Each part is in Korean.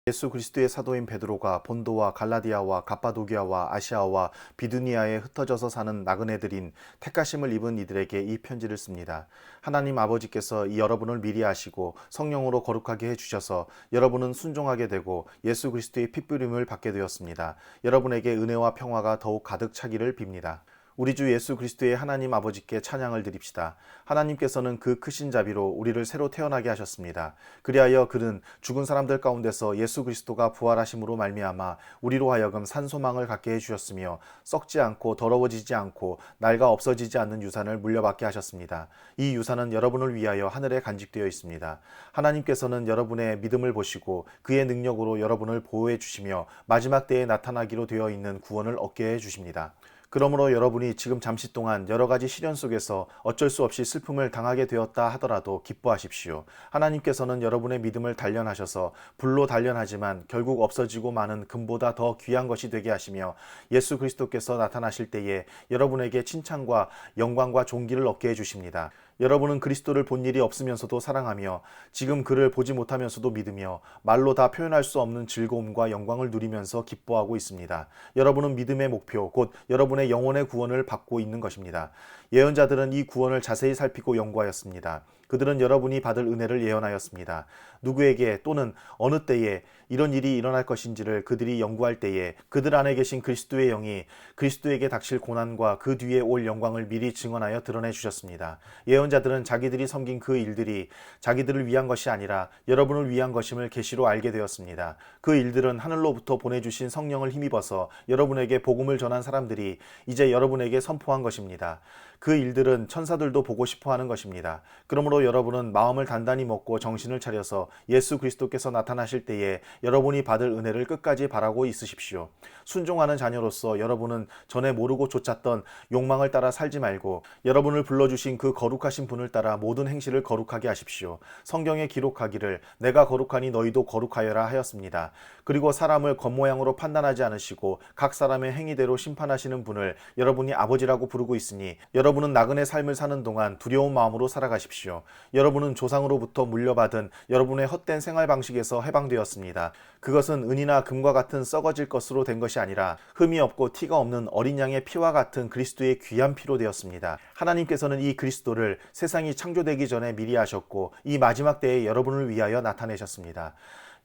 예수 그리스도의 사도인 베드로가 본도와 갈라디아와 갑바도기아와 아시아와 비두니아에 흩어져서 사는 나그네들인 택하심을 입은 이들에게 이 편지를 씁니다. 하나님 아버지께서 여러분을 미리 아시고 성령으로 거룩하게 해주셔서 여러분은 순종하게 되고 예수 그리스도의 핏부림을 받게 되었습니다. 여러분에게 은혜와 평화가 더욱 가득 차기를 빕니다. 우리 주 예수 그리스도의 하나님 아버지께 찬양을 드립시다. 하나님께서는 그 크신 자비로 우리를 새로 태어나게 하셨습니다. 그리하여 그는 죽은 사람들 가운데서 예수 그리스도가 부활하심으로 말미암아 우리로 하여금 산 소망을 갖게 해주셨으며 썩지 않고 더러워지지 않고 낡아 없어지지 않는 유산을 물려받게 하셨습니다. 이 유산은 여러분을 위하여 하늘에 간직되어 있습니다. 하나님께서는 여러분의 믿음을 보시고 그의 능력으로 여러분을 보호해 주시며 마지막 때에 나타나기로 되어 있는 구원을 얻게 해 주십니다. 그러므로 여러분이 지금 잠시 동안 여러 가지 시련 속에서 어쩔 수 없이 슬픔을 당하게 되었다 하더라도 기뻐하십시오. 하나님께서는 여러분의 믿음을 단련하셔서 불로 단련하지만 결국 없어지고 마는 금보다 더 귀한 것이 되게 하시며 예수 그리스도께서 나타나실 때에 여러분에게 칭찬과 영광과 존귀를 얻게 해주십니다. 여러분은 그리스도를 본 일이 없으면서도 사랑하며 지금 그를 보지 못하면서도 믿으며 말로 다 표현할 수 없는 즐거움과 영광을 누리면서 기뻐하고 있습니다. 여러분은 믿음의 목표, 곧 여러분의 영혼의 구원을 받고 있는 것입니다. 예언자들은 이 구원을 자세히 살피고 연구하였습니다. 그들은 여러분이 받을 은혜를 예언하였습니다. 누구에게 또는 어느 때에 이런 일이 일어날 것인지를 그들이 연구할 때에 그들 안에 계신 그리스도의 영이 그리스도에게 닥칠 고난과 그 뒤에 올 영광을 미리 증언하여 드러내 주셨습니다. 예언자들은 자기들이 섬긴 그 일들이 자기들을 위한 것이 아니라 여러분을 위한 것임을 계시로 알게 되었습니다. 그 일들은 하늘로부터 보내주신 성령을 힘입어서 여러분에게 복음을 전한 사람들이 이제 여러분에게 선포한 것입니다. 그 일들은 천사들도 보고 싶어 하는 것입니다. 그러므로 여러분은 마음을 단단히 먹고 정신을 차려서 예수 그리스도께서 나타나실 때에 여러분이 받을 은혜를 끝까지 바라고 있으십시오. 순종하는 자녀로서 여러분은 전에 모르고 좇았던 욕망을 따라 살지 말고 여러분을 불러주신 그 거룩하신 분을 따라 모든 행실을 거룩하게 하십시오. 성경에 기록하기를 내가 거룩하니 너희도 거룩하여라 하였습니다. 그리고 사람을 겉모양으로 판단하지 않으시고 각 사람의 행위대로 심판하시는 분을 여러분이 아버지라고 부르고 있으니 여러분은 나그네 삶을 사는 동안 두려운 마음으로 살아가십시오. 여러분은 조상으로부터 물려받은 여러분의 헛된 생활 방식에서 해방되었습니다. 그것은 은이나 금과 같은 썩어질 것으로 된 것이 아니라 흠이 없고 티가 없는 어린 양의 피와 같은 그리스도의 귀한 피로 되었습니다. 하나님께서는 이 그리스도를 세상이 창조되기 전에 미리 하셨고 이 마지막 때에 여러분을 위하여 나타내셨습니다.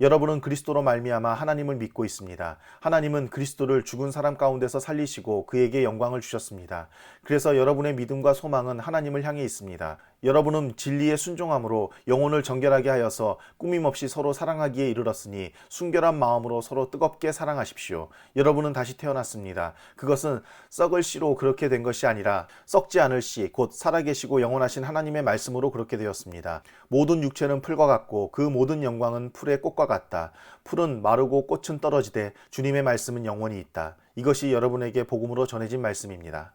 여러분은 그리스도로 말미암아 하나님을 믿고 있습니다. 하나님은 그리스도를 죽은 사람 가운데서 살리시고 그에게 영광을 주셨습니다. 그래서 여러분의 믿음과 소망은 하나님을 향해 있습니다. 여러분은 진리에 순종함으로 영혼을 정결하게 하여서 꾸밈없이 서로 사랑하기에 이르렀으니 순결한 마음으로 서로 뜨겁게 사랑하십시오. 여러분은 다시 태어났습니다. 그것은 썩을 씨로 그렇게 된 것이 아니라 썩지 않을 씨, 곧 살아계시고 영원하신 하나님의 말씀으로 그렇게 되었습니다. 모든 육체는 풀과 같고 그 모든 영광은 풀의 꽃과 같다. 풀은 마르고 꽃은 떨어지되 주님의 말씀은 영원히 있다. 이것이 여러분에게 복음으로 전해진 말씀입니다.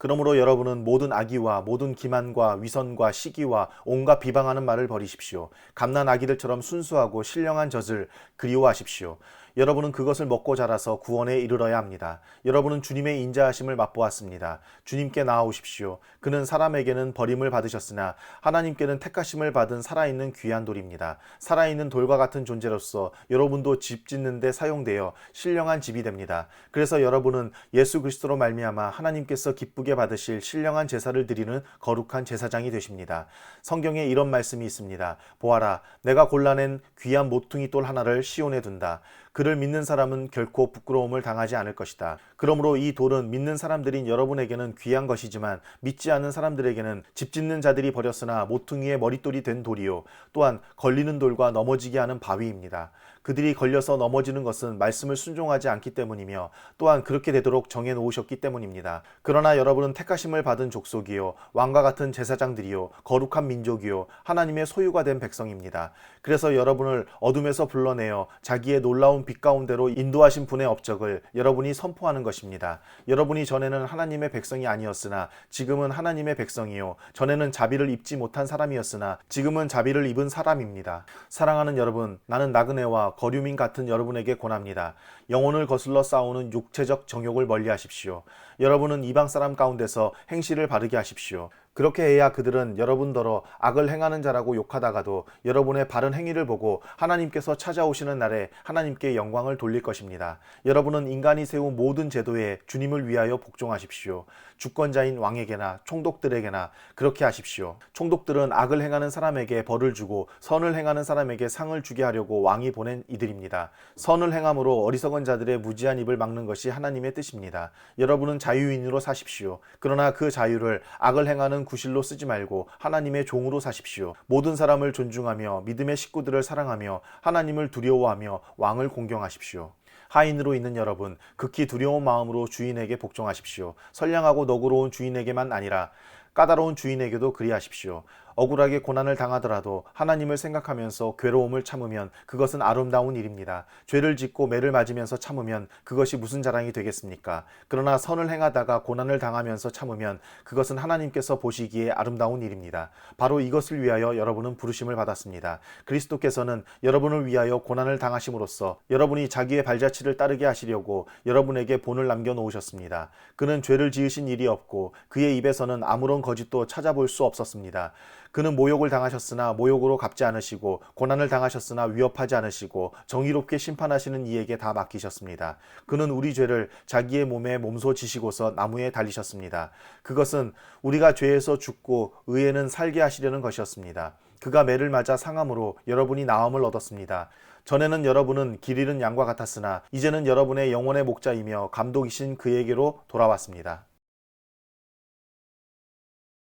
그러므로 여러분은 모든 악의와 모든 기만과 위선과 시기와 온갖 비방하는 말을 버리십시오. 갓난 아기들처럼 순수하고 신령한 젖을 그리워하십시오. 여러분은 그것을 먹고 자라서 구원에 이르러야 합니다. 여러분은 주님의 인자하심을 맛보았습니다. 주님께 나아오십시오. 그는 사람에게는 버림을 받으셨으나 하나님께는 택하심을 받은 살아있는 귀한 돌입니다. 살아있는 돌과 같은 존재로서 여러분도 집 짓는 데 사용되어 신령한 집이 됩니다. 그래서 여러분은 예수 그리스도로 말미암아 하나님께서 기쁘게 받으실 신령한 제사를 드리는 거룩한 제사장이 되십니다. 성경에 이런 말씀이 있습니다. 보아라, 내가 골라낸 귀한 모퉁이 돌 하나를 시온에 둔다. 그를 믿는 사람은 결코 부끄러움을 당하지 않을 것이다. 그러므로 이 돌은 믿는 사람들인 여러분에게는 귀한 것이지만 믿지 않는 사람들에게는 집 짓는 자들이 버렸으나 모퉁이의 머릿돌이 된 돌이요 또한 걸리는 돌과 넘어지게 하는 바위입니다. 그들이 걸려서 넘어지는 것은 말씀을 순종하지 않기 때문이며 또한 그렇게 되도록 정해 놓으셨기 때문입니다. 그러나 여러분은 택하심을 받은 족속이요 왕과 같은 제사장들이요 거룩한 민족이요 하나님의 소유가 된 백성입니다. 그래서 여러분을 어둠에서 불러내어 자기의 놀라운 빛 가운데로 인도하신 분의 업적을 여러분이 선포하는 것입니다. 여러분이 전에는 하나님의 백성이 아니었으나 지금은 하나님의 백성이요 전에는 자비를 입지 못한 사람이었으나 지금은 자비를 입은 사람입니다. 사랑하는 여러분, 나는 나그네와 거류민 같은 여러분에게 권합니다. 영혼을 거슬러 싸우는 육체적 정욕을 멀리하십시오. 여러분은 이방 사람 가운데서 행실을 바르게 하십시오. 그렇게 해야 그들은 여러분더러 악을 행하는 자라고 욕하다가도 여러분의 바른 행위를 보고 하나님께서 찾아오시는 날에 하나님께 영광을 돌릴 것입니다. 여러분은 인간이 세운 모든 제도에 주님을 위하여 복종하십시오. 주권자인 왕에게나 총독들에게나 그렇게 하십시오. 총독들은 악을 행하는 사람에게 벌을 주고 선을 행하는 사람에게 상을 주게 하려고 왕이 보낸 이들입니다. 선을 행함으로 어리석은 자들의 무지한 입을 막는 것이 하나님의 뜻입니다. 여러분은 자유인으로 사십시오. 그러나 그 자유를 악을 행하는 구실로 쓰지 말고 하나님의 종으로 사십시오. 모든 사람을 존중하며 믿음의 식구들을 사랑하며 하나님을 두려워하며 왕을 공경하십시오. 하인으로 있는 여러분, 극히 두려운 마음으로 주인에게 복종하십시오. 선량하고 너그러운 주인에게만 아니라 까다로운 주인에게도 그리하십시오. 억울하게 고난을 당하더라도 하나님을 생각하면서 괴로움을 참으면 그것은 아름다운 일입니다. 죄를 짓고 매를 맞으면서 참으면 그것이 무슨 자랑이 되겠습니까? 그러나 선을 행하다가 고난을 당하면서 참으면 그것은 하나님께서 보시기에 아름다운 일입니다. 바로 이것을 위하여 여러분은 부르심을 받았습니다. 그리스도께서는 여러분을 위하여 고난을 당하심으로써 여러분이 자기의 발자취를 따르게 하시려고 여러분에게 본을 남겨놓으셨습니다. 그는 죄를 지으신 일이 없고 그의 입에서는 아무런 거짓도 찾아볼 수 없었습니다. 그는 모욕을 당하셨으나 모욕으로 갚지 않으시고 고난을 당하셨으나 위협하지 않으시고 정의롭게 심판하시는 이에게 다 맡기셨습니다. 그는 우리 죄를 자기의 몸에 몸소 지시고서 나무에 달리셨습니다. 그것은 우리가 죄에서 죽고 의에는 살게 하시려는 것이었습니다. 그가 매를 맞아 상함으로 여러분이 나음을 얻었습니다. 전에는 여러분은 길 잃은 양과 같았으나 이제는 여러분의 영혼의 목자이며 감독이신 그에게로 돌아왔습니다.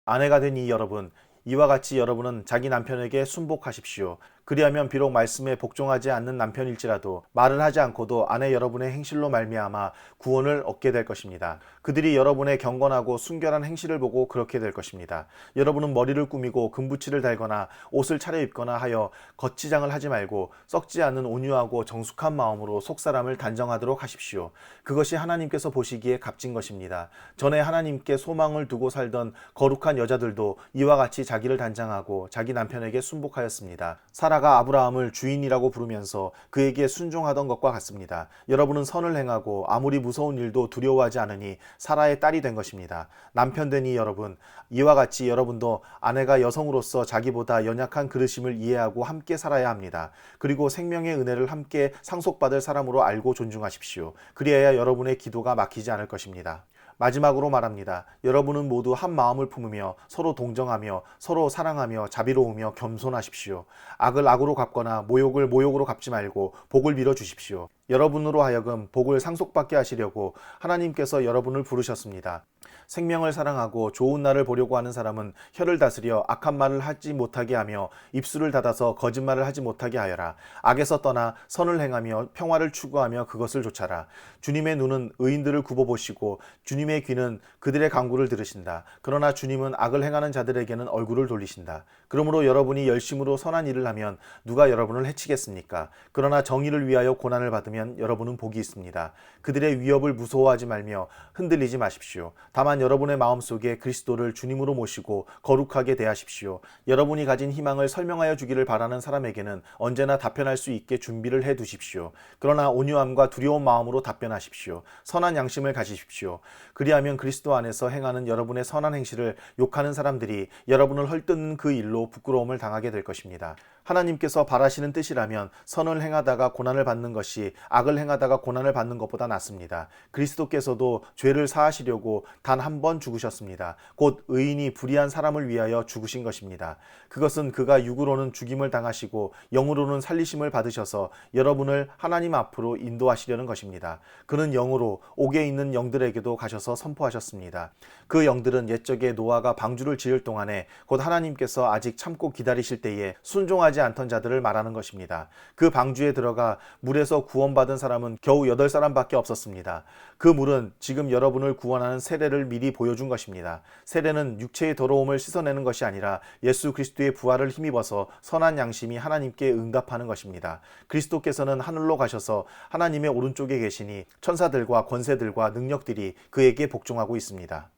아내가 된 이 여러분, 이와 같이 여러분은 자기 남편에게 순복하십시오. 그리하면 비록 말씀에 복종하지 않는 남편일지라도 말은 하지 않고도 아내 여러분의 행실로 말미암아 구원을 얻게 될 것입니다. 그들이 여러분의 경건하고 순결한 행실을 보고 그렇게 될 것입니다. 여러분은 머리를 꾸미고 금붙이를 달거나 옷을 차려입거나 하여 거치장을 하지 말고 썩지 않는 온유하고 정숙한 마음으로 속사람을 단정하도록 하십시오. 그것이 하나님께서 보시기에 값진 것입니다. 전에 하나님께 소망을 두고 살던 거룩한 여자들도 이와 같이 자기를 단장하고 자기 남편에게 순복하였습니다. 사라가 아브라함을 주인이라고 부르면서 그에게 순종하던 것과 같습니다. 여러분은 선을 행하고 아무리 무서운 일도 두려워하지 않으니 사라의 딸이 된 것입니다. 남편 된 이 여러분, 이와 같이 여러분도 아내가 여성으로서 자기보다 연약한 그릇임을 이해하고 함께 살아야 합니다. 그리고 생명의 은혜를 함께 상속받을 사람으로 알고 존중하십시오. 그리하여 여러분의 기도가 막히지 않을 것입니다. 마지막으로 말합니다. 여러분은 모두 한 마음을 품으며 서로 동정하며 서로 사랑하며 자비로우며 겸손하십시오. 악을 악으로 갚거나 모욕을 모욕으로 갚지 말고 복을 빌어 주십시오. 여러분으로 하여금 복을 상속받게 하시려고 하나님께서 여러분을 부르셨습니다. 생명을 사랑하고 좋은 날을 보려고 하는 사람은 혀를 다스려 악한 말을 하지 못하게 하며 입술을 닫아서 거짓말을 하지 못하게 하여라. 악에서 떠나 선을 행하며 평화를 추구하며 그것을 좇아라. 주님의 눈은 의인들을 굽어보시고 주님의 귀는 그들의 간구를 들으신다. 그러나 주님은 악을 행하는 자들에게는 얼굴을 돌리신다. 그러므로 여러분이 열심으로 선한 일을 하면 누가 여러분을 해치겠습니까? 그러나 정의를 위하여 고난을 받으면 여러분은 복이 있습니다. 그들의 위협을 무서워하지 말며 흔들리지 마십시오. 다만 여러분의 마음속에 그리스도를 주님으로 모시고 거룩하게 대하십시오. 여러분이 가진 희망을 설명하여 주기를 바라는 사람에게는 언제나 답변할 수 있게 준비를 해 두십시오. 그러나 온유함과 두려운 마음으로 답변하십시오. 선한 양심을 가지십시오. 그리하면 그리스도 안에서 행하는 여러분의 선한 행실을 욕하는 사람들이 여러분을 헐뜯는 그 일로 부끄러움을 당하게 될 것입니다. 하나님께서 바라시는 뜻이라면 선을 행하다가 고난을 받는 것이 악을 행하다가 고난을 받는 것보다 낫습니다. 그리스도께서도 죄를 사하시려고 단 한 번 죽으셨습니다. 곧 의인이 불의한 사람을 위하여 죽으신 것입니다. 그것은 그가 육으로는 죽임을 당하시고 영으로는 살리심을 받으셔서 여러분을 하나님 앞으로 인도하시려는 것입니다. 그는 영으로 옥에 있는 영들에게도 가셔서 선포하셨습니다. 그 영들은 옛적에 노아가 방주를 지을 동안에 곧 하나님께서 아직 참고 기다리실 때에 순종하지 않던 자들을 말하는 것입니다. 그 방주에 들어가 물에서 구원받은 사람은 겨우 8사람밖에 없었습니다. 그 물은 지금 여러분을 구원하는 세례를 미리 보여준 것입니다. 세례는 육체의 더러움을 씻어내는 것이 아니라 예수 그리스도의 부활을 힘입어서 선한 양심이 하나님께 응답하는 것입니다. 그리스도께서는 하늘로 가셔서 하나님의 오른쪽에 계시니 천사들과 권세들과 능력들이 그에게 복종하고 있습니다.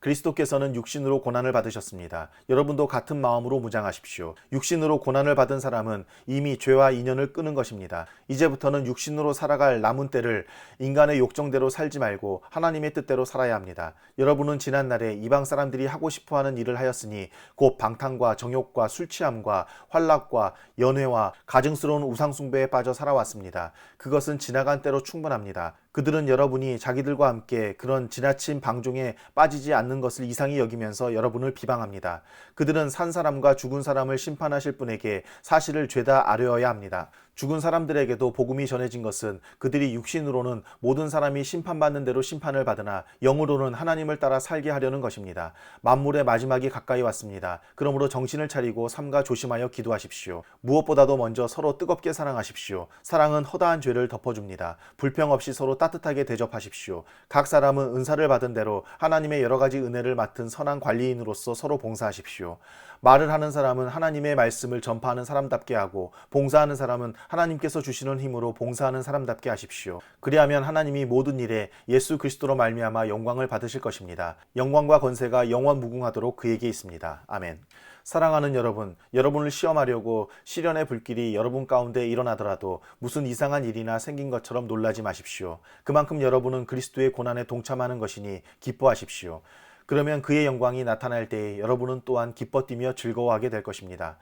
그리스도께서는 육신으로 고난을 받으셨습니다. 여러분도 같은 마음으로 무장하십시오. 육신으로 고난을 받은 사람은 이미 죄와 인연을 끊은 것입니다. 이제부터는 육신으로 살아갈 남은 때를 인간의 욕정대로 살지 말고 하나님의 뜻대로 살아야 합니다. 여러분은 지난날에 이방 사람들이 하고 싶어하는 일을 하였으니 곧 방탕과 정욕과 술취함과 환락과 연회와 가증스러운 우상숭배에 빠져 살아왔습니다. 그것은 지나간 때로 충분합니다. 그들은 여러분이 자기들과 함께 그런 지나친 방종에 빠지지 않는 것을 이상히 여기면서 여러분을 비방합니다. 그들은 산 사람과 죽은 사람을 심판하실 분에게 사실을 죄다 아뢰어야 합니다. 죽은 사람들에게도 복음이 전해진 것은 그들이 육신으로는 모든 사람이 심판받는 대로 심판을 받으나 영으로는 하나님을 따라 살게 하려는 것입니다. 만물의 마지막이 가까이 왔습니다. 그러므로 정신을 차리고 삼가 조심하여 기도하십시오. 무엇보다도 먼저 서로 뜨겁게 사랑하십시오. 사랑은 허다한 죄를 덮어줍니다. 불평 없이 서로 따뜻하게 대접하십시오. 각 사람은 은사를 받은 대로 하나님의 여러 가지 은혜를 맡은 선한 관리인으로서 서로 봉사하십시오. 말을 하는 사람은 하나님의 말씀을 전파하는 사람답게 하고 봉사하는 사람은 하나님께서 주시는 힘으로 봉사하는 사람답게 하십시오. 그리하면 하나님이 모든 일에 예수 그리스도로 말미암아 영광을 받으실 것입니다. 영광과 권세가 영원 무궁하도록 그에게 있습니다. 아멘. 사랑하는 여러분, 여러분을 시험하려고 시련의 불길이 여러분 가운데 일어나더라도 무슨 이상한 일이나 생긴 것처럼 놀라지 마십시오. 그만큼 여러분은 그리스도의 고난에 동참하는 것이니 기뻐하십시오. 그러면 그의 영광이 나타날 때에 여러분은 또한 기뻐 뛰며 즐거워하게 될 것입니다.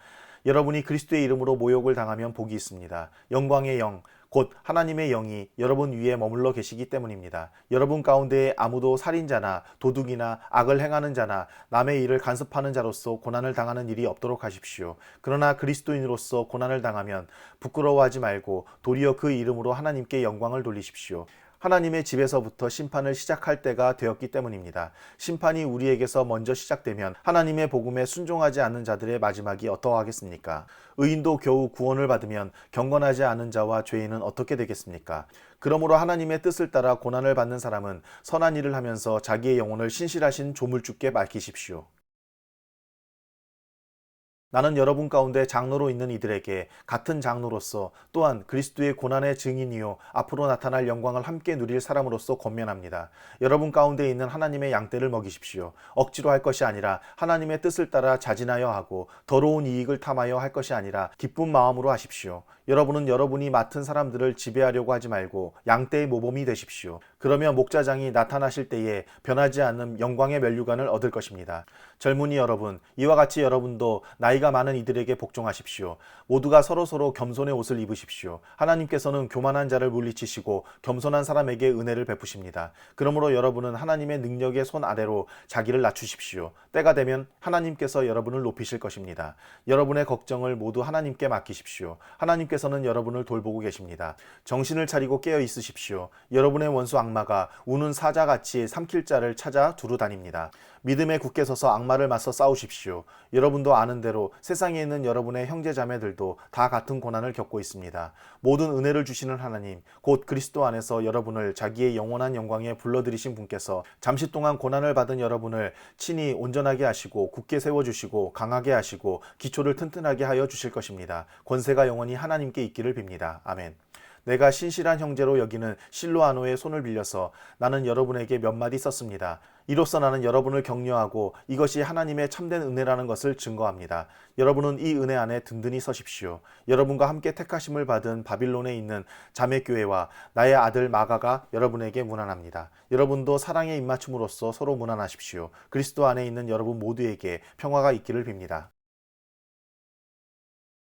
여러분이 그리스도의 이름으로 모욕을 당하면 복이 있습니다. 영광의 영, 곧 하나님의 영이 여러분 위에 머물러 계시기 때문입니다. 여러분 가운데 아무도 살인자나 도둑이나 악을 행하는 자나 남의 일을 간섭하는 자로서 고난을 당하는 일이 없도록 하십시오. 그러나 그리스도인으로서 고난을 당하면 부끄러워하지 말고 도리어 그 이름으로 하나님께 영광을 돌리십시오. 하나님의 집에서부터 심판을 시작할 때가 되었기 때문입니다. 심판이 우리에게서 먼저 시작되면 하나님의 복음에 순종하지 않는 자들의 마지막이 어떠하겠습니까? 의인도 겨우 구원을 받으면 경건하지 않은 자와 죄인은 어떻게 되겠습니까? 그러므로 하나님의 뜻을 따라 고난을 받는 사람은 선한 일을 하면서 자기의 영혼을 신실하신 조물주께 맡기십시오. 나는 여러분 가운데 장로로 있는 이들에게 같은 장로로서 또한 그리스도의 고난의 증인이요 앞으로 나타날 영광을 함께 누릴 사람으로서 권면합니다. 여러분 가운데 있는 하나님의 양떼를 먹이십시오. 억지로 할 것이 아니라 하나님의 뜻을 따라 자진하여 하고 더러운 이익을 탐하여 할 것이 아니라 기쁜 마음으로 하십시오. 여러분은 여러분이 맡은 사람들을 지배하려고 하지 말고 양떼의 모범이 되십시오. 그러면 목자장이 나타나실 때에 변하지 않는 영광의 면류관을 얻을 것입니다. 젊은이 여러분, 이와 같이 여러분도 나이가 많은 이들에게 복종하십시오. 모두가 서로서로 겸손의 옷을 입으십시오. 하나님께서는 교만한 자를 물리치시고 겸손한 사람에게 은혜를 베푸십니다. 그러므로 여러분은 하나님의 능력의 손 아래로 자기를 낮추십시오. 때가 되면 하나님께서 여러분을 높이실 것입니다. 여러분의 걱정을 모두 하나님께 맡기십시오. 하나님께서는 여러분을 돌보고 계십니다. 정신을 차리고 깨어 있으십시오. 여러분의 원수 악마가 우는 사자같이 삼킬 자를 찾아 두루 다닙니다. 믿음에 굳게 서서 악마를 맞서 싸우십시오. 여러분도 아는 대로 세상에 있는 여러분의 형제자매들도 다 같은 고난을 겪고 있습니다. 모든 은혜를 주시는 하나님, 곧 그리스도 안에서 여러분을 자기의 영원한 영광에 불러들이신 분께서 잠시 동안 고난을 받은 여러분을 친히 온전하게 하시고 굳게 세워주시고 강하게 하시고 기초를 튼튼하게 하여 주실 것입니다. 권세가 영원히 하나님께 있기를 빕니다. 아멘. 내가 신실한 형제로 여기는 실로아노의 손을 빌려서 나는 여러분에게 몇 마디 썼습니다. 이로써 나는 여러분을 격려하고 이것이 하나님의 참된 은혜라는 것을 증거합니다. 여러분은 이 은혜 안에 든든히 서십시오. 여러분과 함께 택하심을 받은 바빌론에 있는 자매교회와 나의 아들 마가가 여러분에게 문안합니다. 여러분도 사랑의 입맞춤으로써 서로 문안하십시오. 그리스도 안에 있는 여러분 모두에게 평화가 있기를 빕니다.